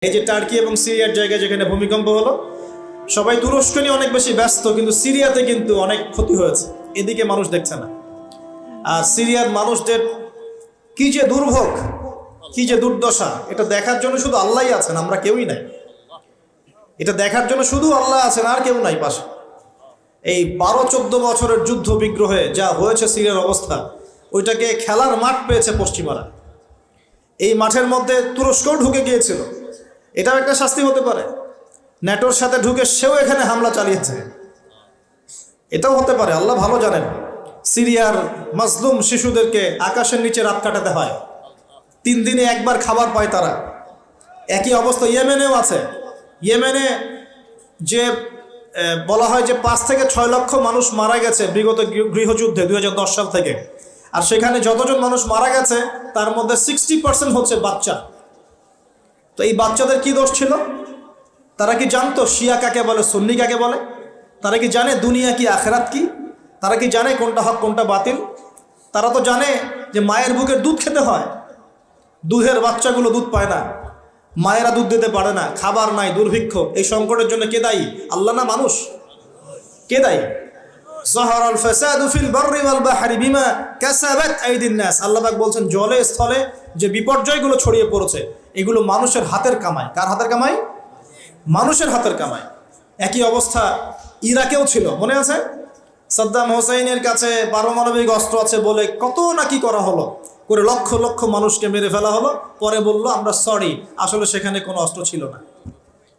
এই যে টার্কি এবং সিরিয়ার জায়গায় যেখানে ভূমিকম্প হলো, সবাই তুরস্ক নিয়ে অনেক বেশি ব্যস্ত, কিন্তু সিরিয়াতে কিন্তু অনেক ক্ষতি হয়েছে, এদিকে মানুষ দেখছে না। আর সিরিয়ার মানুষদের কি যে দুর্ভোগ, কি যে দুর্দশা, এটা দেখার জন্য শুধু আল্লাহই আছেন, আমরা কেউই নাই। এটা দেখার জন্য শুধু আল্লাহ আছেন, আর কেউ নাই পাশে। এই 12-14 বছরের যুদ্ধ বিগ্রহে যা হয়েছে সিরিয়ার অবস্থা, ওইটাকে খেলার মাঠ পেয়েছে পশ্চিমারা। এই মাঠের মধ্যে তুরস্কও ঢুকে গিয়েছিল, এটাও একটা শাস্তি হতে পারে। ন্যাটোর সাথে ঢুকে সেও এখানে হামলা চালিয়েছে, এটাও হতে পারে, আল্লাহ ভালো জানেন। সিরিয়ার মাজলুম শিশুদেরকে আকাশের নিচে রাত কাটাতে হয়, 3 দিনে একবার খাবার পায় তারা। একই অবস্থা ইয়েমেনেও আছে। ইয়েমেনে যে বলা হয় যে 5 থেকে 6 লক্ষ মানুষ মারা গেছে বিগত গৃহযুদ্ধে 2010 সাল থেকে। আর সেখানে যতজন মানুষ মারা গেছে তার মধ্যে 60% হচ্ছে বাচ্চা। তো এই বাচ্চাদের কি দোষ ছিল? তারা কি জানতো শিয়া কাকে বলে, সুন্নি কাকে বলে? তারা কি জানে দুনিয়া কি, আখেরাত কি? তারা কি জানে কোনটা হক কোনটা বাতিল? তারা তো জানে যে মায়ের বুকের দুধ খেতে হয়, দুধের বাচ্চাগুলো দুধ পায় না, মায়েরা দুধ দিতে পারে না, খাবার নাই, দুর্ভিক্ষ। এই সংকটের জন্য কে দায়ী? আল্লাহ না মানুষ? কে দায়ী? যাহারাল ফাসাদু ফিল বাররি ওয়াল বাহরি বিমা কাসাবাত আইদিন নাস। আল্লাহ পাক বলছেন জলে স্থলে যে বিপর্যয়গুলো ছড়িয়ে পড়েছে, এগুলো মানুষের হাতের কামাই। কার হাতের কামাই? মানুষের হাতের কামাই। একই অবস্থা ইরাকেও ছিল, মনে আছে? সাদ্দাম হোসেনের কাছে পারমাণবিক অস্ত্র আছে বলে কত নাকি করা হলো, করে লক্ষ লক্ষ মানুষকে মেরে ফেলা হলো। পরে বলল আমরা সরি, আসলে সেখানে কোনো অস্ত্র ছিল না।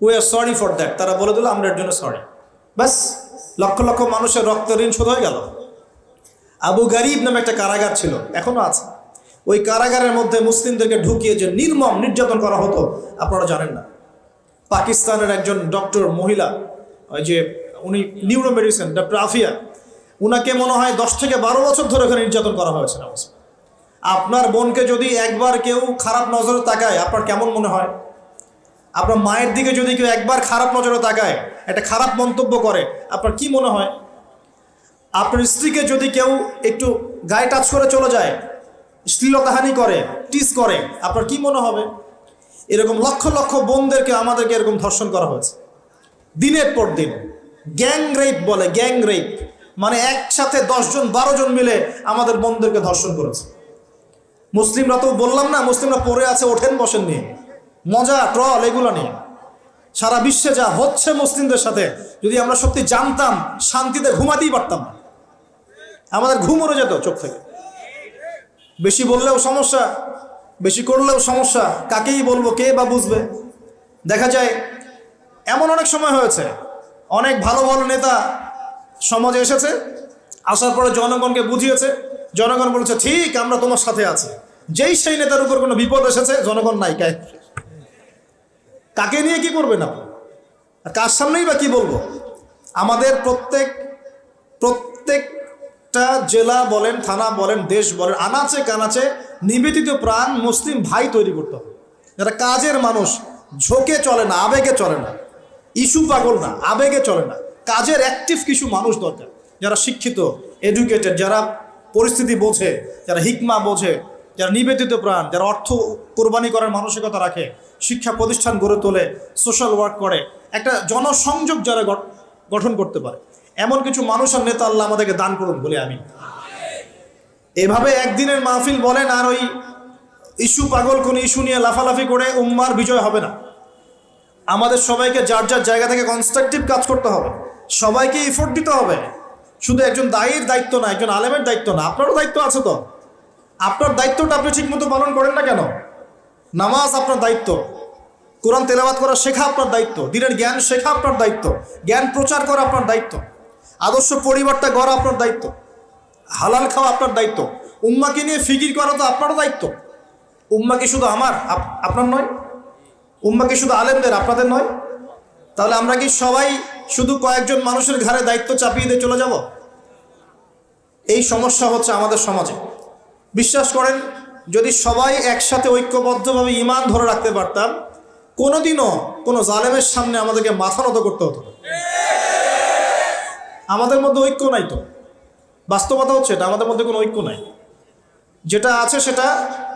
We are sorry for that. তারা বলে দিল আমরা এর জন্য সরি। ব্যাস, লক্ষ লক্ষ মানুষের রক্ত ঋণ শোধ হয়ে গেল। আবু গারিব নামে একটা কারাগার ছিল, এখনো আছে। ওই কারাগারের মধ্যে মুসলিমদেরকে ঢুকিয়ে যে নির্মম নির্যাতন করা হতো, আপনারা জানেন না। পাকিস্তানের একজন ডক্টর মহিলা, ওই যে উনি নিউরো মেডিসিন ডক্টর আফিয়া, উনাকে মনে হয় 10 থেকে 12 বছর ধরে ওখানে নির্যাতন করা হয়েছে। আপনার বোনকে যদি একবার কেউ খারাপ নজরে তাকায়, আপনার কেমন মনে হয়? আপনার মায়ের দিকে যদি কেউ একবার খারাপ নজরে তাকায়, একটা খারাপ মন্তব্য করে, আপনার কি মনে হয়? আপনার স্ত্রীকে যদি কেউ একটু গায়ে টাচ করে চলে যায়, শ্লীলতাহানি করে, টিস করে, আপনার কি মনে হবে? এরকম লক্ষ লক্ষ বোনদেরকে আমাদেরকে এরকম ধর্ষণ করা হয়েছে দিনের পর দিন। গ্যাং রেপ বলে, গ্যাং রেপ মানে একসাথে 10 জন 12 জন মিলে আমাদের বোনদেরকে ধর্ষণ করেছে। মুসলিমরা তো বললাম না, মুসলিমরা পড়ে আছে ওঠেন বসেন নিয়ে, মজা ট্রল এগুলো নিয়ে। সারা বিশ্বে যা হচ্ছে মুসলিমদের সাথে, যদি আমরা সত্যি জানতাম, শান্তিতে ঘুমাতেই পারতাম না, আমাদের ঘুম উড়ে যেত চোখ থেকে। বেশি বললেও সমস্যা, বেশি করলেও সমস্যা, কাকেই বলবো, কে বা বুঝবে? দেখা যায় এমন অনেক সময় হয়েছে, অনেক ভালো ভালো নেতা সমাজে এসেছে, আসার পরে জনগণকে বুঝিয়েছে, জনগণ বলেছে ঠিক আমরা তোমার সাথে আছি। যেই সেই নেতার উপর কোনো বিপদ এসেছে, জনগণ নাই। কাকে নিয়ে কি করবেন আপনি? আর কার সামনেই বা কি বলবো? আমাদের প্রত্যেকটা জেলা বলেন, থানা বলেন, দেশ বলেন, আনাচে কানাচে নিবেদিত প্রাণ মুসলিম ভাই তৈরি করতে হবে, যারা কাজের মানুষ, ঝোঁকে চলে না, আবেগে চলে না, ইস্যু পাগল না, আবেগে চলে না, কাজের অ্যাক্টিভ কিছু মানুষ দরকার, যারা শিক্ষিত, এডুকেটেড, যারা পরিস্থিতি বোঝে, যারা হিকমা বোঝে, যারা নিবেদিত প্রাণ, যারা অর্থ কোরবানি করার মানসিকতা রাখে, শিক্ষা প্রতিষ্ঠান গড়ে তোলে, সোশ্যাল ওয়ার্ক করে, একটা জনসংযোগ যারা গঠন করতে পারে, এমন কিছু মানুষ আর নেতা আল্লাহ আমাদেরকে দান করুন বলে আমি। এভাবে একদিনের মাহফিল বলেন আর ওই ইস্যু পাগল কোন ইস্যু নিয়ে লাফালাফি করে উম্মার বিজয় হবে না। আমাদের সবাইকে যার যার জায়গা থেকে কনস্ট্রাকটিভ কাজ করতে হবে, সবাইকে এফোর্ট দিতে হবে। শুধু একজন দায়ীর দায়িত্ব না, একজন আলেমের দায়িত্ব না, আপনারও দায়িত্ব আছে। তো আপনার দায়িত্বটা আপনি ঠিকমতো পালন করেন না কেন? নামাজ আপনার দায়িত্ব, কোরআন তেলাওয়াত করা শেখা আপনার দায়িত্ব, দিনের জ্ঞান শেখা আপনার দায়িত্ব, জ্ঞান প্রচার করা আপনার দায়িত্ব, আদর্শ পরিবারটা গড়া আপনার দায়িত্ব, হালাল খাওয়া আপনার দায়িত্ব, উম্মাকে নিয়ে ফিকির করা তো আপনারও দায়িত্ব। উম্মা কি শুধু আমার, আপনার নয়? উম্মা কি শুধু আলেমদের, আপনাদের নয়? তাহলে আমরা কি সবাই শুধু কয়েকজন মানুষের ঘাড়ে দায়িত্ব চাপিয়ে দিয়ে চলে যাব? এই সমস্যা হচ্ছে আমাদের সমাজে। বিশ্বাস করেন, যদি সবাই একসাথে ঐক্যবদ্ধভাবে ঈমান ধরে রাখতে পারতাম, কোনোদিনও কোনো জালেমের সামনে আমাদেরকে মাথা নত করতে হতো না। আমাদের মধ্যে ঐক্য নাই, তো বাস্তবতা হচ্ছে এটা, আমাদের মধ্যে কোনো ঐক্য নাই। যেটা আছে সেটা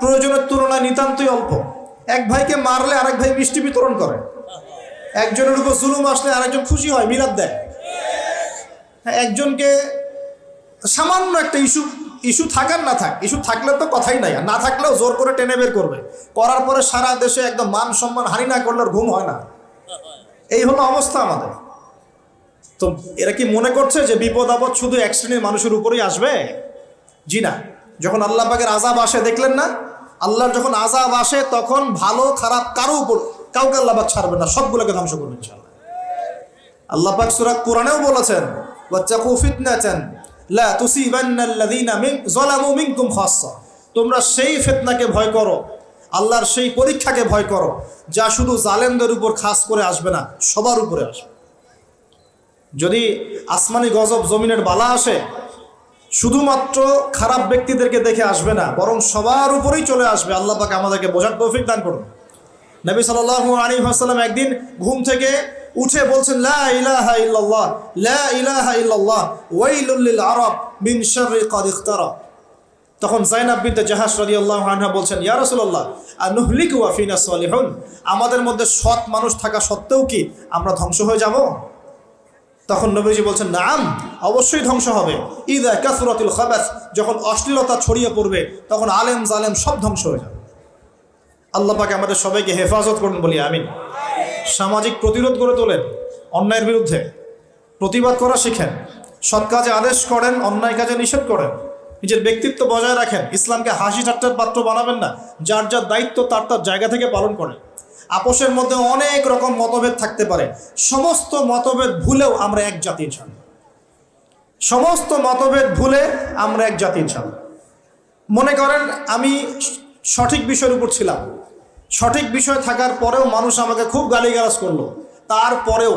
প্রয়োজনের তুলনায় নিতান্তই অল্প। এক ভাইকে মারলে আরেক ভাই মিষ্টি বিতরণ করে, একজনের উপর জুলুম আসলে আরেকজন খুশি হয়, মিলাদ দেয়। হ্যাঁ, একজনকে সামান্য একটা ইস্যু থাকার না থাক, ইস্যু থাকলে তো কথাই নাই, আর না থাকলেও জোর করে টেনে বের করবে, করার পরে সারা দেশে একদম মান সম্মান হানি না করলে ঘুম হয় না। এই হলো অবস্থা আমাদের। তো এরা কি মনে করছে যে বিপদ আপদ শুধু এক শ্রেণীর মানুষের উপরেই আসবে? জি না। যখন আল্লাহ পাকের আযাব আসে, দেখলেন না, আল্লাহর যখন আযাব আসে তখন ভালো খারাপ কারো উপর কাউকে আল্লাহ পাক ছাড়বে না, সবগুলোকে ধ্বংস করবে ইনশাআল্লাহ। আল্লাহ পাক সূরা কোরআনেও বলেছেন, ওয়াত্তাকু ফিতনাতান লা তুসিবান্নাল্লাযীনা যালামু মিনকুম খাসসা, তোমরা সেই ফিতনাকে ভয় করো, আল্লাহর সেই পরীক্ষাকে ভয় করো যা শুধু জালেমদের উপর খাস করে আসবে না, সবার উপরে আসবে। যদি আসমানি গজব জমিনের বালা আসে, শুধুমাত্র খারাপ ব্যক্তিদেরকে দেখে আসবে না, বরং সবার উপরেই চলে আসবে। আল্লাহ পাক আমাদেরকে বোঝার তৌফিক দান করুন। নবী সাল্লাল্লাহু আলাইহি ওয়াসাল্লাম একদিন ঘুম থেকে উঠে বলছেন, লা ইলাহা ইল্লাল্লাহ, লা ইলাহা ইল্লাল্লাহ, ওয়াইলুল লিল আরব মিন শাররি ক্বাদ ইখতারাব। তখন যায়েনাব বিনতে জাহাশ রাদিয়াল্লাহু আনহা বলছেন, ইয়া রাসূলুল্লাহ, আনুহলিকু ওয়া ফিনা সালিহুন, আমাদের মধ্যে সৎ মানুষ থাকা সত্ত্বেও কি আমরা ধ্বংস হয়ে যাব? তখন নবীজি বলছেন, নাম, অবশ্যই ধ্বংস হবে। ইযা কাসরাতুল খাবাস, যখন অশ্লীলতা ছড়িয়ে পড়বে তখন আলেম জালেম সব ধ্বংস হয়ে যাবে। আল্লাহ পাক আমাদের সবাইকে হেফাজত করুন বলি আমিন। সামাজিক প্রতিরোধ গড়ে তোলেন, অন্যায়ের বিরুদ্ধে প্রতিবাদ করা শিখেন, সৎ কাজে আদেশ করেন, অন্যায় কাজে নিষেধ করেন, নিজের ব্যক্তিত্ব বজায় রাখেন, ইসলামকে হাসি ঠাট্টার পাত্র বানাবেন না, যার যার দায়িত্ব তার তার জায়গা থেকে পালন করেন। আপোষের মধ্যে অনেক রকম মতভেদ থাকতে পারে, সমস্ত মতভেদ ভুলেও আমরা এক জাতি ইনশাআল্লাহ। সমস্ত মতভেদ ভুলে আমরা এক জাতি ইনশাআল্লাহ। মনে করেন আমি সঠিক বিষয়ের উপর ছিলাম, সঠিক বিষয় থাকার পরেও মানুষ আমাকে খুব গালিগালাজ করলো, তারপরেও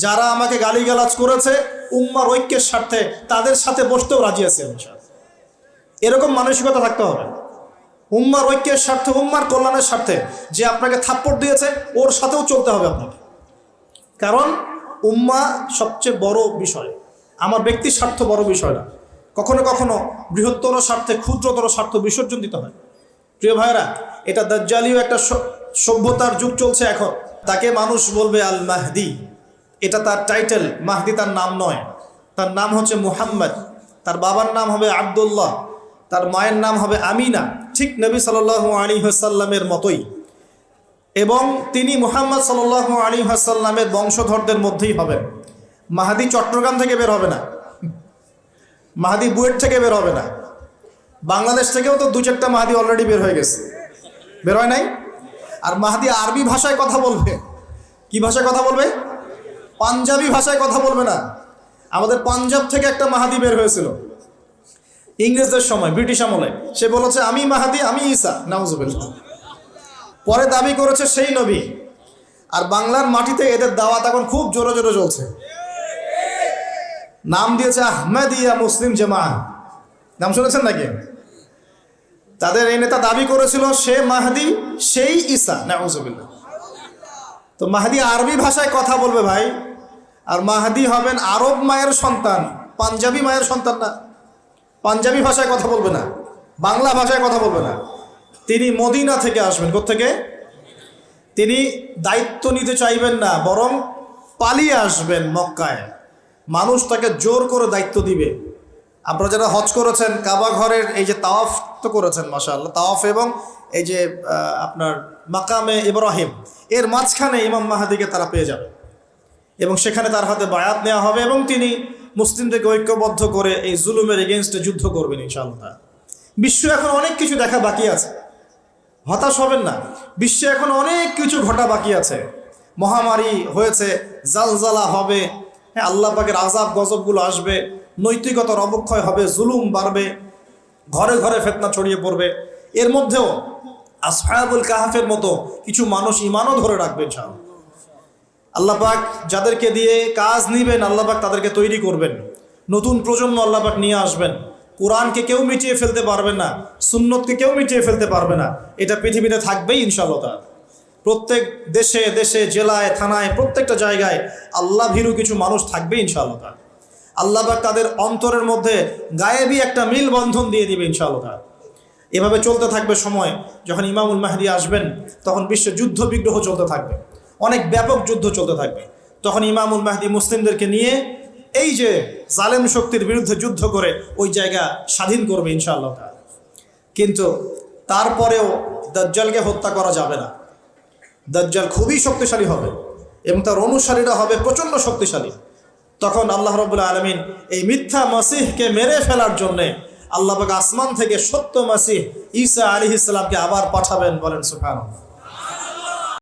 যারা আমাকে গালিগালাজ করেছে উম্মার ঐক্যের স্বার্থে তাদের সাথে বসতেও রাজি আছে ইনশাআল্লাহ। এরকম মানসিকতা থাকতে হবে। উম্মার ঐক্যের স্বার্থে, উম্মার কল্যাণের স্বার্থে যে আপনাকে থাপ্পড় দিয়েছে ওর সাথেও চলতে হবে আপনাকে, কারণ উম্মা সবচেয়ে বড় বিষয়, আমার ব্যক্তির স্বার্থ বড় বিষয় না। কখনো কখনো বৃহত্তর স্বার্থে ক্ষুদ্রতর স্বার্থ বিসর্জন দিতে হয়। প্রিয় ভাইরা, এটা দাজ্জালীয় একটা সভ্যতার যুগ চলছে এখন। তাকে মানুষ বলবে আল মাহদি, এটা তার টাইটেল। মাহদি তার নাম নয়, তার নাম হচ্ছে মুহাম্মদ। তার বাবার নাম হবে আব্দুল্লাহ, তার মায়ের নাম হবে আমিনা, ঠিক নবী সাল্লাল্লাহু আলাইহি ওয়াসাল্লামের মতোই। এবং তিনি মুহাম্মদ সাল্লাল্লাহু আলাইহি ওয়াসাল্লামের বংশধরদের মধ্যেই হবেন। মাহদি চট্টগ্রাম থেকে বের হবে না, মাহদি বুয়েট থেকে বের হবে না, বাংলাদেশ থেকেও তো দু চারটা মাহদি অলরেডি বের হয়ে গেছে, বের হয় নাই? আর মাহদি আরবি ভাষায় কথা বলবে। কি ভাষায় কথা বলবে? পাঞ্জাবি ভাষায় কথা বলবে না। আমাদের পাঞ্জাব থেকে একটা মাহাদি বের হয়েছিল ইংরেজদের সময়, ব্রিটিশ আমলে। সে বলেছে আমি মাহাদি, আমি ঈসা, নাউজুবিল্লাহ। পরে দাবি করেছে সেই নবী। আর বাংলার মাটিতে এদের দাওয়াত এখন খুব জোরে জোরে চলছে। নাম দিয়েছে আহমেদিয়া মুসলিম জামাআত, নাম শুনেছেন নাকি? তাদের এই নেতা দাবি করেছিল সে মাহদি, সেই ঈসা, নাউজুবিল্লাহ। তো মাহদি আরবি ভাষায় কথা বলবে ভাই, আর মাহদি হবেন আরব মায়ের সন্তান, পাঞ্জাবি মায়ের সন্তান না। পাঞ্জাবি ভাষায় কথা বলবে না, বাংলা ভাষায় কথা বলবে না। তিনি মদিনা থেকে আসবেন। কোত্থেকে? তিনি দায়িত্ব নিতে চাইবেন না, বরং পালিয়ে আসবেন মক্কায়। মানুষ তাকে জোর করে দায়িত্ব দিবে। আপনারা যারা হজ করেছেন, কাবা ঘরের এই যে তাওয়াফ তো করেছেন মাশাআল্লাহ, তাওয়াফ এবং এই যে আপনার মাকামে ইব্রাহিম, এর মাঝখানে ইমাম মাহদিকে তারা পেয়ে যাবে এবং সেখানে তার হাতে বায়াত নেওয়া হবে এবং তিনি মুসলিমদেরকে ঐক্যবদ্ধ করে এই জুলুমের এগেনস্টে যুদ্ধ করবেন ইনশাআল্লাহ। বিশ্ব এখন অনেক কিছু দেখা বাকি আছে, হতাশ হবেন না। বিশ্বে এখন অনেক কিছু ঘটা বাকি আছে। মহামারী হয়েছে, জালজালা হবে, হ্যাঁ, আল্লাহ পাকের আযাব গজবগুলো আসবে, নৈতিকতার অবক্ষয় হবে, জুলুম বাড়বে, ঘরে ঘরে ফিতনা ছড়িয়ে পড়বে। এর মধ্যেও আসহাবুল কাহফের মতো কিছু মানুষ ঈমানও ধরে রাখবে ইনশাআল্লাহ। আল্লাহ পাক যাদেরকে দিয়ে কাজ নিবেন, আল্লাহ পাক তাদেরকে তৈরি করবেন। নতুন প্রজন্ম আল্লাহ পাক নিয়ে আসবেন। কোরআনকে কেউ মিটিয়ে ফেলতে পারবে না, সুন্নতকে কেউ মিটিয়ে ফেলতে পারবে না। এটা পৃথিবীতে থাকবেই ইনশাআল্লাহ। প্রত্যেক দেশে দেশে, জেলায়, থানায়, প্রত্যেকটা জায়গায় আল্লাহ ভীরু কিছু মানুষ থাকবে ইনশাআল্লাহ। আল্লাহ পাক তাদের অন্তরের মধ্যে গায়েবী একটা মিল বন্ধন দিয়ে দিবে ইনশাআল্লাহ। এভাবে চলতে থাকবে সময়। যখন ইমামুল মাহদি আসবেন তখন বিশ্বে যুদ্ধ বিগ্রহ চলতে থাকবে, অনেক ব্যাপক যুদ্ধ চলতে থাকবে। তখন ইমামুল মাহদি মুসলিমদেরকে নিয়ে এই যে জালেম শক্তির বিরুদ্ধে যুদ্ধ করে ওই জায়গা স্বাধীন করবে ইনশাআল্লাহ তাআলা। কিন্তু তারপরেও দাজ্জালকে হত্যা করা যাবে না। দাজ্জাল খুবই শক্তিশালী হবে এবং তার অনুসারীরা হবে প্রচণ্ড শক্তিশালী। তখন আল্লাহ রাব্বুল আলামিন এই মিথ্যা মাসিহকে মেরে ফেলার জন্যে আল্লাহ পাক আসমান থেকে সত্য মাসিহ ঈসা আলাইহিস সালামকে আবার পাঠাবেন। বলেন সুবহানাল্লাহ।